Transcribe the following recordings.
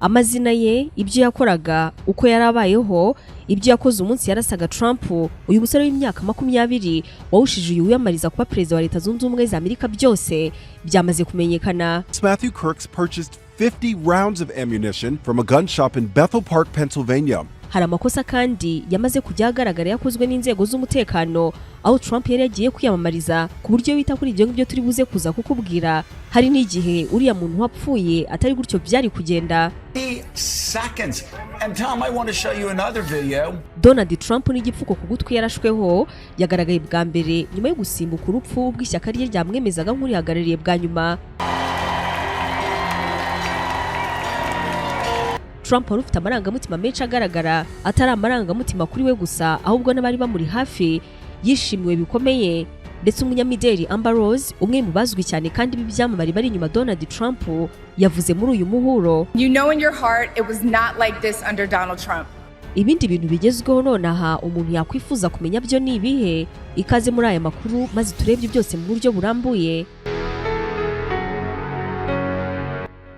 amazina ye, ibyo yakoraga, uko yarabayeho, ibyo yakoze umunsi yarasaga Trump, uyu musore w'imyaka 20 wawushije uyu wiyamariza kuba perezida wa Leta Zunze Ubumwe za Amerika byose byamaze kumenyekana. Matthew Crooks purchased 50 rounds of ammunition from a gun shop in Bethel Park, Pennsylvania. Hari amakosa kandi yamaze kujya agaragara yakozwe n'inzego z'umutekano aho Trump yari yagiye kwiyamamariza ku buryo bita kuri ibyo ngibyo turi buze kuza kukubwira. Hari n'igihe uriya muntu wapfuye atari gutyo byari kugenda. Donald Trump n'igipfuko ku gutwi yarashweho yagaragaye bwa mbere nyuma yo gusimbuka urupfu bw'ishyaka rye ryamwemezaga nk'urihagarariye bwa nyuma. Trump wari ufite amarangamutima menshi agaragara, atari amarangamutima kuri we gusa ahubwo n'abari bamuri hafi, yishimiwe bikomeye. Ndetse umunyamideli Amber Rose, umwe mu bazwi cyane kandi b'ibyamamare bari inyuma Donald Trump, yavuze muri uyu muhuro, "You know in your heart it was not like this under Donald Trump." Ibindi bintu bigezweho nonaha umuntu yakwifuza kumenya byo ni ibihe? Ikaze muri aya makuru maze turebye byose mu buryo burambuye.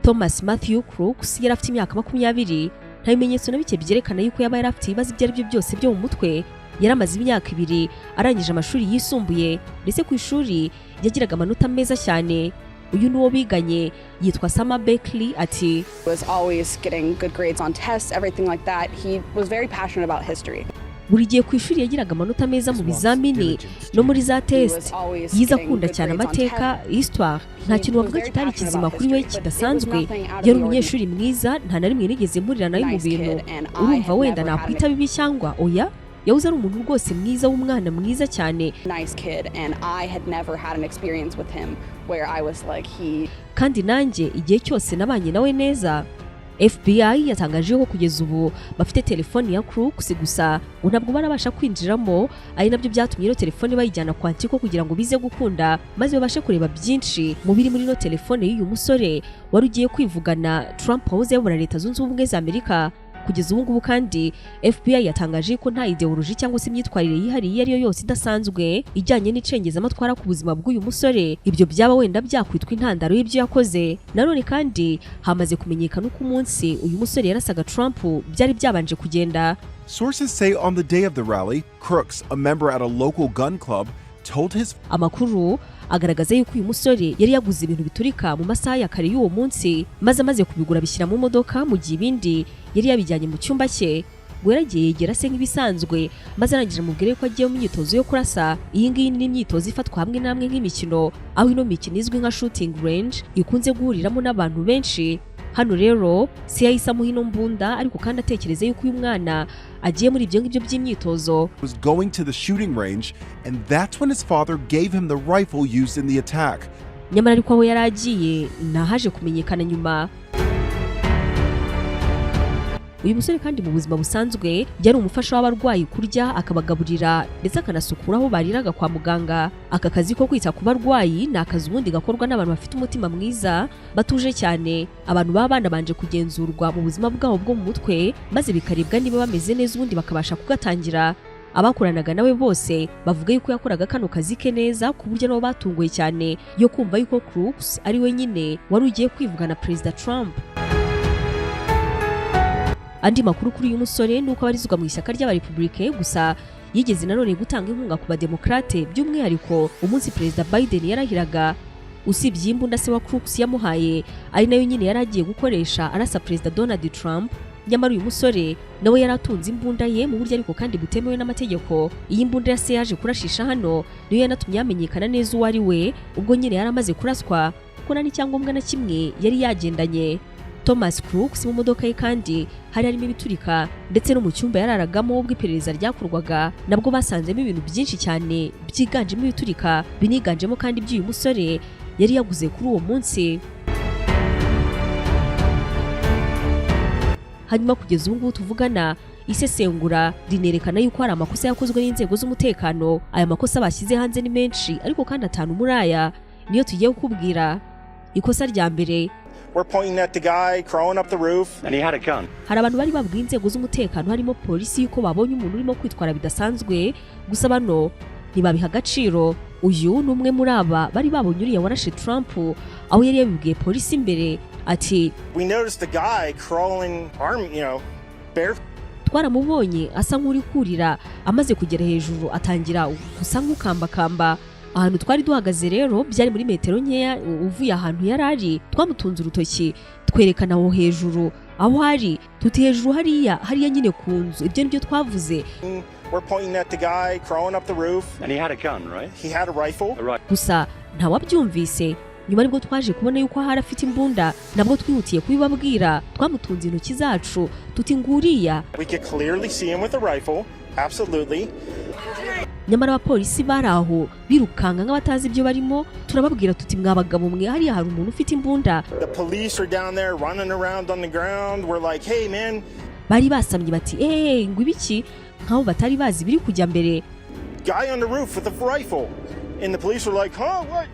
Thomas Matthew Crooks yari afite imyaka 20, nta bimenyetso na bike byerekana yuko yaba yari afite ibibazo ibyo ari byo byose byo mu mutwe. Yaramaze imyaka 2 arangije amashuri yisumbuye, ndetse ku ishuri yagiraga amanota meza cyane. Uyu nuwo biganye yitwa Sama Beckley ati, was always getting good grades on tests, everything like that. He was very passionate about history. Buri gihe ku ishuri yagiraga amanota meza mu bizamini no muri za test. Yiza kunda cyane amateka, histoire. Nta kintu wavuga kitari kizima kuri we kidasanzwe. Yari umunyeshuri mwiza, nta na rimwe nigeze mpurira nawe mu bintu urumva wenda nakwita bibi cyangwa oya. Yavuze ari umuntu rwose mwiza w'umwana mwiza cyane. Nice kid, and I had never had an experience with him where I was like he. Kandi nanjye igihe cyose nabanye nawe neza. FBI yatangaje ko kugeza ubu bafite telefoni ya Crooks gusa ngo ntabwo barabasha kwinjiramo, ari nabyo byatumye iyo telefoni bayijyana kwa Antiko kugira ngo bize gukunda maze babashe kureba byinshi mu biri muri no telefone y'uyu musore wari ugiye kwivugana Trump wahoze ayobora Leta Zunze Ubumwe za Amerika. Kugeza ubu ngubu kandi FBI yatangaje ko nta ideology cyangwa se imyitwarire yihariye iyo ari yo yose idasanzwe ijyanye n'icengezamatwara ku buzima bw'uyu musore, ibyo byaba wenda byakwitwa intandaro y'ibyo yakoze. Nanone kandi hamaze kumenyekana uko umunsi uyu musore yarasaga Trump byari byabanje kugenda. Sources say on the day of the rally, Crooks, a member at a local gun club, told his amakuru agaragaza yuko uyu musore yari yaguze ibintu biturika mu masaha ya kare y'uwo munsi, maze amaze kubigura bishyira mu modoka mu gihe ibindi yari yabijyanye mu cyumba cye. Gweragiye yegera se nk'ibisanzwe maze arangije amubwire ko agiye mu myitozo yo kurasa. Iyi ngiyi ni imyitozo ifatwa hamwe namwe nk'imikino, aho ino mikino izwi nka shooting range ikunze guhuriramo n'abantu benshi. Hano rero si yahise amuha ino mbunda, ariko kandi atekereza yuko uyu mwana agiye muri ibyo ngibyo by'imyitozo. Was going to the shooting range, and that's when his father gave him the rifle used in the attack. Nyamara ariko aho yari agiye nahaje kumenyekana nyuma. Uyu musore kandi mu buzima busanzwe yari umufasha w'abarwayi kurya, akabagaburira ndetse akanasukura aho bariraga kwa muganga. Aka kazi ko kwita ku barwayi ni akazi ubundi gakorwa n'abantu bafite umutima mwiza, batuje cyane. Abantu b'abana banje kugenzurwa mu buzima bwabo bwo mu mutwe maze bikarebwa niba bameze neza ubundi bakabasha kugatangira. Abakoranaga nawe bose bavuga yuko yakoraga kano kazi ke neza ku buryo nabo batunguye cyane yo kumva yuko Crooks ari we nyine wari ugiye kwivugana Perezida Trump. Andi makuru kuri uyu musore nuko abarizwa mu ishyaka ry'abarepublike gusa yigeze nanone gutanga inkunga ku bademokrate, by'umwihariko umunsi Perezida Biden yarahiraga. Usibye imbunda se wa Crooks yamuhaye ari nayo nyine yari agiye gukoresha arasa Perezida Donald Trump, nyamara uyu musore nawe yaratunze imbunda ye mu buryo ariko kandi butemewe n'amategeko. Iyi mbunda ya se yaje kurashisha hano niyo yanatumye yamenyekana neza uwo ari we, ubwo nyine yaramaze kuraswa ko nta n'icyangombwa na kimwe yari yagendanye. Thomas Crooks mu modoka ye kandi hari harimo ibiturika, ndetse no mu cyumba yararagamo ubwo iperereza ryakorwaga nabwo basanzemo ibintu byinshi cyane byiganjemo ibiturika, biniganjemo kandi by'uyu musore yari yaguze kuri uwo munsi. Hanyuma kugeza ubu ngubu tuvugana isesengura rinerekana yuko hari amakosa yakozwe n'inzego z'umutekano. Aya makosa bashyize hanze ni menshi, ariko kandi 5 muri aya niyo tugiye kukubwira. Ikosa rya mbere, we're pointing at the guy crawling up the roof and he had a gun. Hari abantu bari babwiye inzego z'umutekano harimo polisi yuko babonye umuntu urimo kwitwara bidasanzwe, gusa bano ntibabiha agaciro. uyu ni umwe muri aba bari babonye uriya warashe Trump aho yari yabibwiye polisi imbere ati We noticed the guy crawling bare. twaramubonye asa nk'uri kurira amaze kugera hejuru atangira gusa nk'ukambakamba. Ahantu twari duhagaze rero byari muri metero nkeya uvuye ahantu yari ari, twamutunze urutoki twerekana aho hejuru aho hari, tuti hejuru hariya nyine ku nzu. Ibyo nibyo twavuze. We're pointing at the guy crawling up the roof. And he had a gun, right? He had a rifle. Gusa ntawabyumvise. Nyuma nibwo twaje kubona yuko hari afite imbunda, nabwo twihutiye kubibabwira. Twamutunze intoki zacu tuti nguriya. We could clearly see him with a rifle. Absolutely. Nyamara abapolisi bari aho birukanga nk'abatazi ibyo barimo. Turababwira tuti mwabagabo mwe hariya hari umuntu ufite imbunda. The police are down there running around on the ground. We're like, hey man. Bari basamye bati ngo ibiki, nkaho batari bazi biri kujya mbere. Guy on the roof with a rifle. And the police were like, huh, what?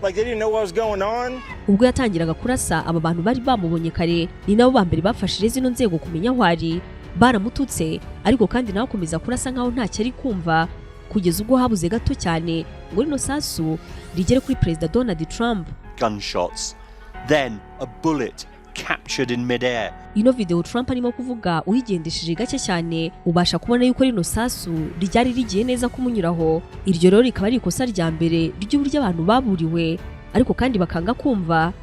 Like they didn't know what was going on. Ubwo yatangiraga kurasa, aba bantu bari bamubonye kare ni nabo bambere bafashije zino nzego kumenya aho ari. Baramututse ariko kandi nawe akomeza kurasa nkaho ntacyo ari kumva, kugeza ubwo habuze gato cyane ngo rino sasu rigere kuri Perezida Donald Trump. Gunshots, then a bullet captured in midair. Ino video Trump arimo kuvuga uyigendesheje gake cyane, ubasha kubona yuko rino sasu ryari rigiye neza kumunyuraho. Iryo rero rikaba ari ikosa rya mbere ry'uburyo abantu baburiwe ariko kandi bakanga kumva.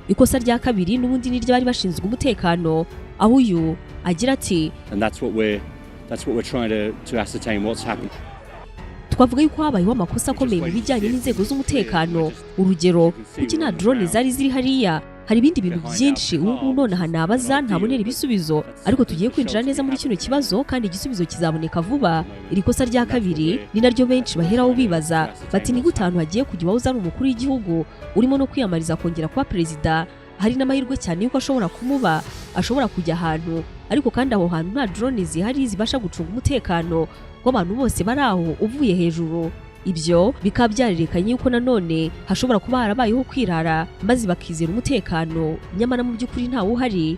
Ikosa rya kabiri n'ubundi ni ry'abari bashinzwe umutekano, aho uyu agira ati and that's what we're trying to ascertain what's happened. Twavuga yuko habayeho amakosa akomeye mu bijyanye n'inzego z'umutekano. Urugero, kuki nta drone zari ziri hariya. Hari ibindi bintu byinshi ubu nonaha nabaza ntabonera ibisubizo, ariko tugiye kwinjira neza muri kino kibazo kandi igisubizo kizaboneka vuba. Iri kosa rya kabiri ni naryo benshi baheraho bibaza bati ni gute ahantu hagiye kujya wahoze ari umukuru w'igihugu urimo no kwiyamariza kongera kuba perezida, hari n'amahirwe cyane yuko ashobora kujya ahantu, ariko kandi aho hantu nta drone zihari zibasha gucunga umutekano w'abantu bose bari aho uvuye hejuru. Ibyo bikaba byarerekanye yuko nanone hashobora kuba harabayeho kwirara maze bakizera umutekano nyamara mu by'ukuri ntawe uhari.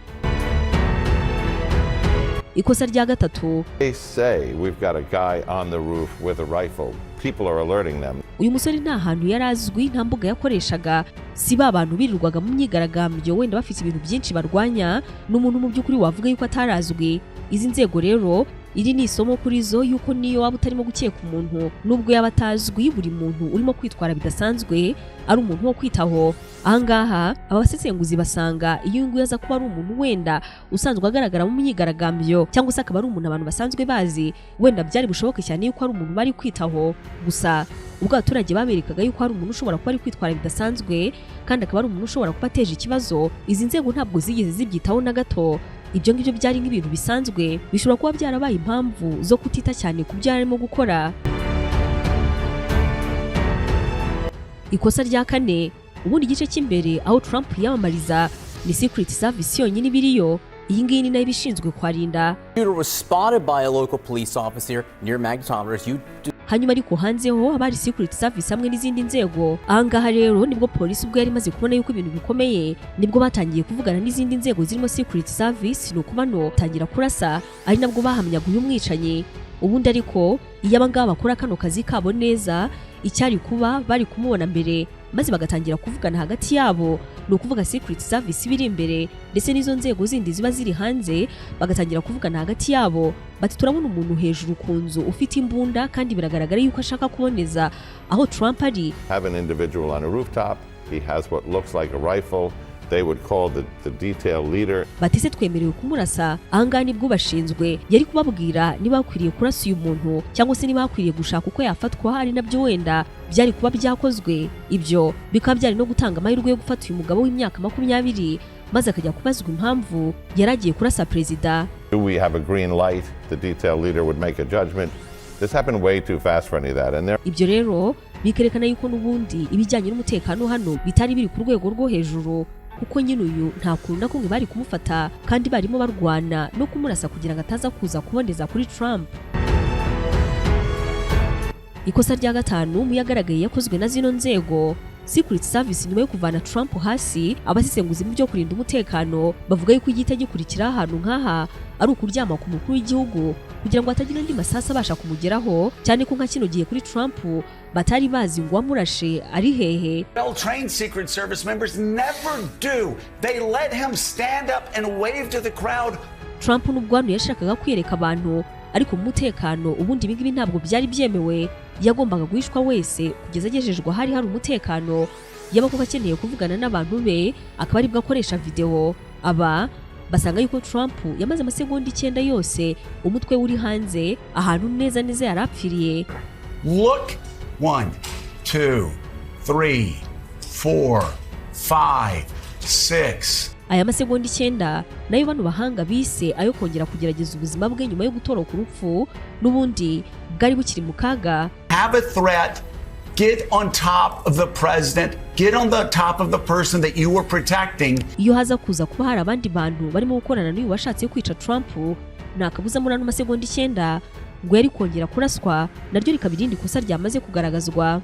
Ikosa rya gatatu, They say we've got a guy on the roof with a rifle. People are alerting them. Uyu musore nta hantu yari azwi, nta mbuga yakoreshaga, si ba bantu birirwaga mu myigaragambyo wenda bafite ibintu byinshi barwanya, n'umuntu mu by'ukuri wavuga yuko atarazwi. Izi nzego rero iri ni isomo kuri zo yuko niyo waba utarimo gukeka umuntu nubwo yaba atazwi, buri muntu urimo kwitwara bidasanzwe ari umuntu wo kwitaho. Ahangaha abasesenguzi basanga iyo nguyu aza kuba ari umuntu wenda usanzwe agaragara mu myigaragambyo cyangwa se akaba ari umuntu abantu basanzwe bazi, wenda byari bushoboke cyane yuko ari umuntu bari kwitaho. Gusa ubwo abaturage baberekaga yuko ari umuntu ushobora kuba ari kwitwara bidasanzwe kandi akaba ari umuntu ushobora kuba ateje ikibazo, izi nzego ntabwo zigeze zibyitaho na gato. Ibyo ngibyo byari nk'ibintu bisanzwe, bishobora kuba byarabaye impamvu zo kutita cyane ku byo arimo gukora. Ikosa rya kane, ubundi igice cy'imbere aho Trump yamamariza ni Secret Service yonyine ibiriyo. Iyi ngiyi ni nayo ibishinzwe kwarinda. Hanyuma ariko hanzeho abari Secret Service hamwe n'izindi nzego. Ahangaha rero nibwo polisi ubwo yari imaze kubona yuko ibintu bikomeye, nibwo batangiye kuvugana n'izindi nzego zirimo Secret Service nuko bano tangira kurasa, ari nabwo bahamyaga uyu mwicanyi. Ubundi ariko iyo abangaba bakora kano kazi kabo neza, icyari kuba bari kumubona mbere maze bagatangira kuvugana hagati yabo, no kuvuga Secret Service biri imbere ndetse n'izo nzego zindi ziba ziri hanze, bagatangira kuvugana hagati yabo bati turabona umuntu hejuru ku nzu ufite imbunda kandi biragaragara yuko ashaka kuboneza aho Trump ari. Have an individual on a rooftop. He has what looks like a rifle. They would call the detail leader. Batise twemerewe kumurasa. Ahangaha nibwo bashinzwe yari kubabwira niba bakwiriye kurasa uyu muntu cyangwa se niba bakwiriye gushaka uko yafatwa, hari nabyo wenda byari kuba byakozwe. Ibyo bikaba byari no gutanga amahirwe yo gufata uyu mugabo w'imyaka 20 maze akajya kubazwa impamvu yaragiye kurasa perezida. Do we have a green light? The detail leader would make a judgment. This happened way too fast for any of that. And there. Ibyo rero bikerekana yuko n'ubundi ibijyanye n'umutekano hano bitari biri ku rwego rwo hejuru, kuko nyine uyu nta kuntu na kumwe bari kumufata kandi barimo barwana no kumurasa kugira ngo ataza kuza kuboneza kuri Trump. Ikosa rya gatanu mu yagaragaye yakozwe na zino nzego Secret Service nyuma yo kuvana Trump hasi, abasesenguzi mu byo kurinda umutekano bavuga yuko igita gikurikira ahantu nkaha ari ukuryama ku mukuru w'igihugu kugira ngo atagira andi masasa abasha kumugeraho, cyane ko nka kino gihe kuri Trump batari bazi ngo wamurashe ari hehe. Well-trained Secret Service members never do. They let him stand up and wave to the crowd. Trump nubwo yashakaga kwiyereka abantu, ariko mu mutekano ubundi ibingibi ntabwo byari byemewe. Yagombaga guhishwa wese kugeza agejejwe hari umutekano. Yaba ko akeneye kuvugana n'abantu be, akaba ari bwo akoresha video. Aba basanga yuko Trump yamaze amasegonda 9 yose umutwe uri hanze ahantu neza neza yarapfiriye. Look, 1, 2, 3, 4, 5, 6. Aya masegonda 9 nayo bano bahanga bise ayo kongera kugerageza ubuzima bwe nyuma yo gutoroka urupfu n'ubundi bwari bukiri mu kaga. Have a threat, get on top of the president, get on the top of the person that you were protecting. Iyo haza kuza kuba hari abandi bantu barimo gukorana n'uyu washatse kwica Trump, nakabuza muri ano masegonda 9 ngo yari kongera kuraswa, naryo rikabirinda ikosa ryamaze kugaragazwa.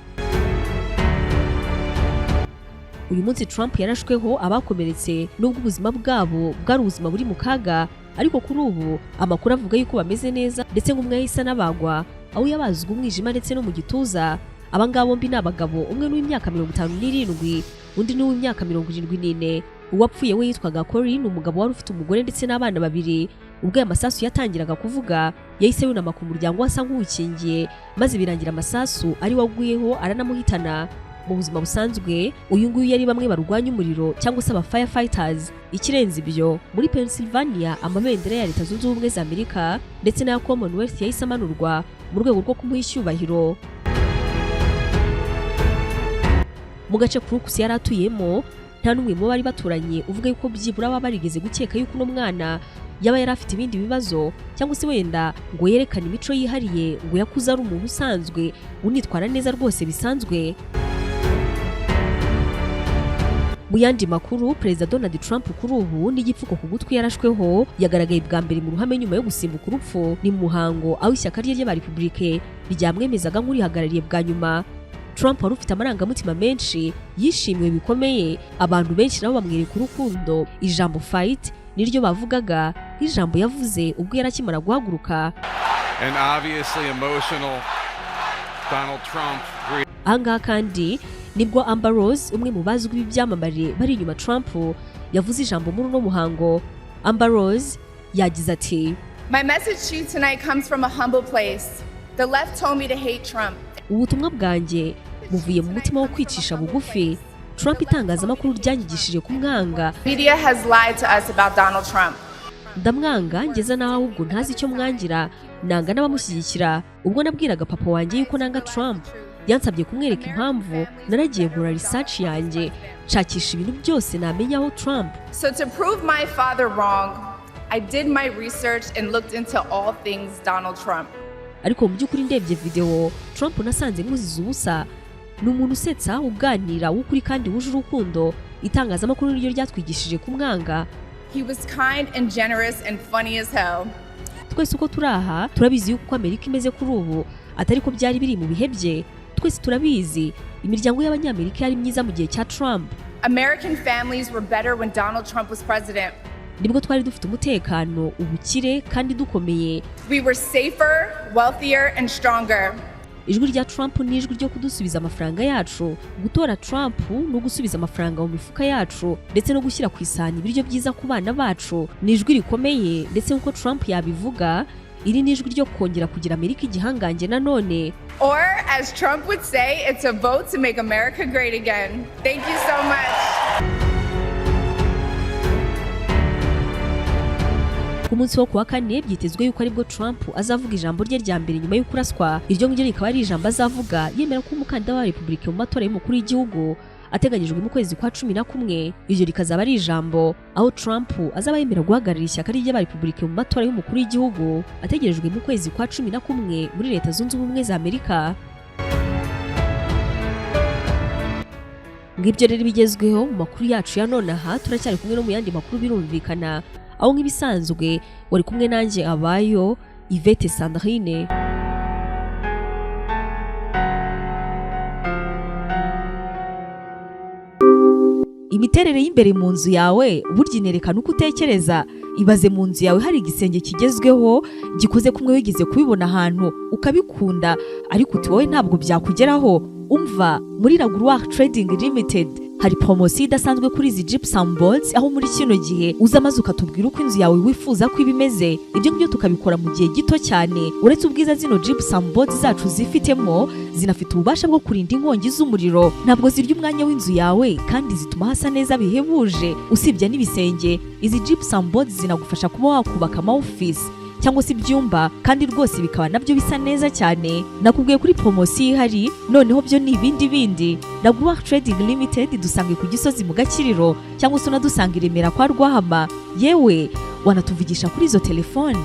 Uyu munsi Trump yarashweho abakomeretse nubwo ubuzima bwabo bwari ubuzima buri mu kaga, ariko kuri ubu amakuru avuga yuko bameze neza ndetse ngumwe yahise nabagwa aho yabazwe umwijima ndetse no mu gituza. Abangabo bombi nabagabo, umwe n'imyaka 57 undi n'imyaka 74. Uwapfuye we yitwaga Corin, umugabo wari ufite umugore ndetse n'abana babiri. Ubwo amasasu yatangiraga kuvuga yahise yunama ku muryango wasa nk'ukingiye, maze birangira amasasu ari waguyeho aranamuhitana. Mu buzima busanzwe uyu nguyu yari bamwe barwanya umuriro cyangwa se aba firefighters. Ikirenze ibyo, muri Pennsylvania amabendera ya Leta Zunze Ubumwe za Amerika ndetse na Commonwealth yahise amanurwa mu rwego rwo kumuha icyubahiro. Mu gace Crux yari atuyemo nta n'umwe mu bari baturanye uvuga yuko byibura baba barigeze gukeka yuko uno mwana yaba yari afite ibindi bibazo cyangwa se wenda ngo yerekane imico yihariye ngo yakuze ari umuntu usanzwe unitwara neza rwose bisanzwe. Mu yandi makuru, Perezida Donald Trump kuri ubu n'igipfuko ku gutwi yarashweho yagaragaye bwa mbere mu ruhame nyuma yo gusimbuka urupfu. Ni mu muhango aho ishyaka rye ry'abarepublike ryamwemezaga nk'urihagarariye bwa nyuma. Trump wari ufite amarangamutima menshi, yishimiwe bikomeye, abantu benshi nabo bamwereka urukundo. Ijambo fight niryo bavugaga, ijambo yavuze ubwo yarakimara guhaguruka. And obviously emotional Donald Trump. Anga kandi nibwo Amber Rose, umwe mu bazwi b'ibyamamare bari inyuma Trump, yavuze ijambo muri uno muhango. Amber Rose yagize ati, My message to you tonight comes from a humble place. The left told me to hate Trump. Ubutumwa bwanjye buvuye mu mutima wo kwicisha bugufi. Trump itangazamakuru ryanyigishije kumwanga. Media has lied to us about Donald Trump. Ndamwanga ngeza naho ahubwo ntazi icyo mwangira, nanga n'abamushyigikira. Ubwo nabwiraga papa wanjye yuko nanga Trump, yansabye kumwereka impamvu, naragiye gura research yanjye nshakisha ibintu byose namenyaho Trump. So to prove my father wrong, I did my research and looked into all things Donald Trump. Ariko mu by'ukuri ndebye video Trump nasanze muziza ubusa. Ni umuntu usetsa, uganira, w'ukuri kandi wuje urukundo. Itangazamakuru ryo ryatwigishije kumwanga. He was kind and generous and funny as hell. Twese uko turaha turabizi yuko Amerika imeze kuri ubu atari ko byari biri mu bihe bye. Twese turabizi imiryango y'abanyamerika yari myiza mu gihe cya Trump. American families were better when Donald Trump was president. Nibwo twari dufite umutekano, ubukire kandi dukomeye. We were safer, wealthier and stronger. Ijwi rya Trump ni ijwi ryo kudusubiza amafaranga yacu. Gutora Trump no gusubiza amafaranga mu mifuka yacu ndetse no gushyira ku isahani ibiryo byiza ku bana bacu. Ni ijwi rikomeye ndetse nk'uko Trump yabivuga, iri ni ijwi ryo kongera kugira Amerika igihangange nanone. Or as Trump would say, it's a vote to make America great again. Thank you so much. Ku munsi wo kuwa kane byitezwe yuko aribwo Trump azavuga ijambo rye rya mbere nyuma yo kuraswa. Iryo ngiryo rikaba ari ijambo azavuga yemera ko umukandida wa Republika mu matora y'umukuru w'igihugu ateganyijwe mu kwezi kwa 11. Iryo rikazaba ari ijambo aho Trump azaba yemera guhagararira ishyaka ry'abarepublike mu matora y'umukuru w'igihugu ategerejwe mu kwezi kwa 11 muri Leta Zunze Ubumwe za Amerika. Ngibyo rero bigezweho mu makuru yacu ya none aha. Turacyari kumwe no mu yandi makuru birumvikana, aho nk'ibisanzwe wari kumwe nanjye abayo Yvette Sandrine. imiterere y'imbere mu nzu yawe burya inerekana uko utekereza. Ibaze mu nzu yawe hari igisenge kigezweho gikoze kumwe wigeze kubibona ahantu ukabikunda, ariko uti wowe ntabwo byakugeraho. Umva, muri Raguruwa Trading Limited hari promosiyo idasanzwe kuri izi gypsum boards, aho muri kino gihe uza maze ukatubwira uko inzu yawe wifuza ko ibimeze. Ibyo ngibyo tukabikora mu gihe gito cyane. Uretse ubwiza zino gypsum boards zacu zifitemo, zinafite ububasha bwo kurinda inkongi z'umuriro. Ntabwo zirya umwanya w'inzu yawe kandi zituma hasa neza bihebuje. Usibye n'ibisenge, izi gypsum boards zinagufasha kuba wakubaka ama office cyangwa se ibyumba, kandi rwose bikaba nabyo bisa neza cyane. Nakubwiye kuri promosiyo ihari, noneho byo ni ibindi. Raguruwa Trading Limited dusange ku Gisozi mu Gakiriro, cyangwa se unadusanga i Remera kwa Rwahama. Yewe wanatuvugisha kuri izo telefone